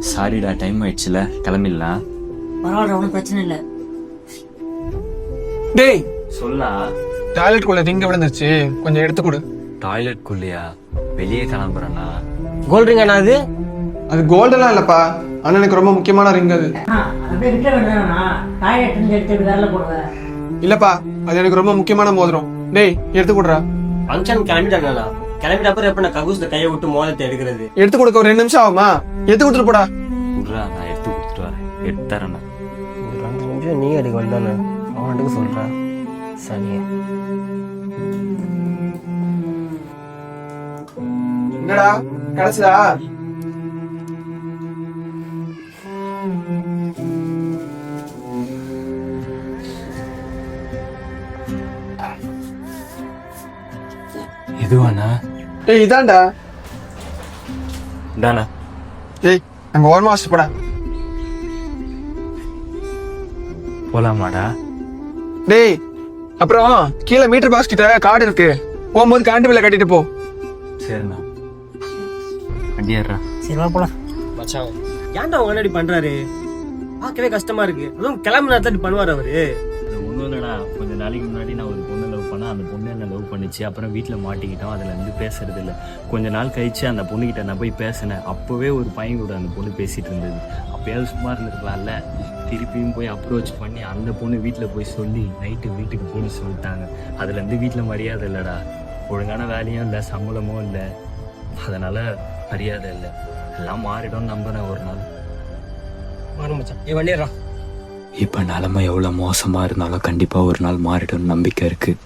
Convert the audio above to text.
சாரிடா, டைம் ஆயிடுச்சுல, கிளம்பிடலாம். பரவாயில்ல, ஒன்றும் பிரச்சனை இல்லை. டேய் சொல்லா. டாய்லெட் குள்ள திங்க விழுந்துருச்சு, கொஞ்சம் எடுத்து கொடு. டாய்லெட் குள்ளையா? வெளியே கிளம்புறேண்ணா. கோல்ட் ரிங் அண்ணா அது? அது கோல்டெல்லாம் இல்லப்பா, அண்ணனுக்கு ரொம்ப முக்கியமான ரிங் அது. அப்படியே விட்ட வேண்டாம்ண்ணா, டாய்லெட் இருந்து எடுத்து வேலை போடுவேன். இல்லப்பா, அது எனக்கு ரொம்ப முக்கியமான மோதிரம். டேய் எடுத்து கொடுறா. ஃபங்க்ஷன் கிளம்பிட்டாங்கண்ணா. கிளம்பிட்ட அப்புறம் எப்ப நான் கக்கூஸ்ல கையை விட்டு மோதத்தை எடுக்கிறது? எடுத்து கொடுக்க ஒரு 2 நிமிஷம் ஆகுமா? எடுத்து கொடுத்துட்டு போடா. விட்றா, நான் எடுத்து கொடுத்துட்டு வரேன். எடுத்து தரேண்ணா. ஒரு 5 நிமிஷம் நீ எடுக்க வந்தானே, அவன்கிட்ட சொல்றா சனியா. என்னடா கிடைச்சதா? எதுவாண்ணா? டேய் இதான்டா. இதாண்ணா. டேய் அங்க ஓரமா வச்சுட்டு போடா. போலாமாடா? டேய் அப்புறம் கீழே மீட்டர் பாக்ஸ் கிட்ட கார்டு இருக்கு, போகும்போது கரண்ட் பில்ல கட்டிட்டு போ. சரிண்ணா. வண்டியாடுறா. சரி வா போலாம். மச்சான் ஏன்டா அவங்க முன்னாடி பண்றாரு? பார்க்கவே கஷ்டமா இருக்கு. அதுவும் கிளம்பு நேரத்துல பண்ணுவாரு அவரு. அது ஒன்றும் இல்லைடா, கொஞ்ச நாளைக்கு முன்னாடி நான் ஒரு பொண்ணை லவ் பண்ணேன். அந்த பொண்ணு என்ன லவ் பண்ணிச்சு. அப்புறம் வீட்டில் மாட்டிக்கிட்டோம். அதில் வந்து பேசுறது இல்லை. கொஞ்ச நாள் கழிச்சு அந்த பொண்ணுக்கிட்ட நான் போய் பேசினேன். அப்போவே ஒரு பையன் கூட அந்த பொண்ணு பேசிட்டு இருந்தது. அப்பயாவது சும்மா இருந்திருக்கலாம்ல. திருப்பியும் போய் அப்ரோச் பண்ணி அந்த பொண்ணு வீட்டில் போய் சொல்லி நைட்டு வீட்டுக்கு போய் சொல்லிட்டாங்க. அதுலேருந்து வீட்டில் மரியாதை இல்லைடா. ஒழுங்கான வேலையும் இல்லை, சம்பளமும் இல்லை. அதனால் மரியாதை இல்லை. எல்லாம் மாறிடும் நம்பினேன் ஒரு நாள். மாறும் மச்சான், ஏ வண்டிடுறா. இப்போ நிலைமை எவ்வளோ மோசமாக இருந்தாலும் கண்டிப்பாக ஒரு நாள் மாறிடும் நம்பிக்கை இருக்குது.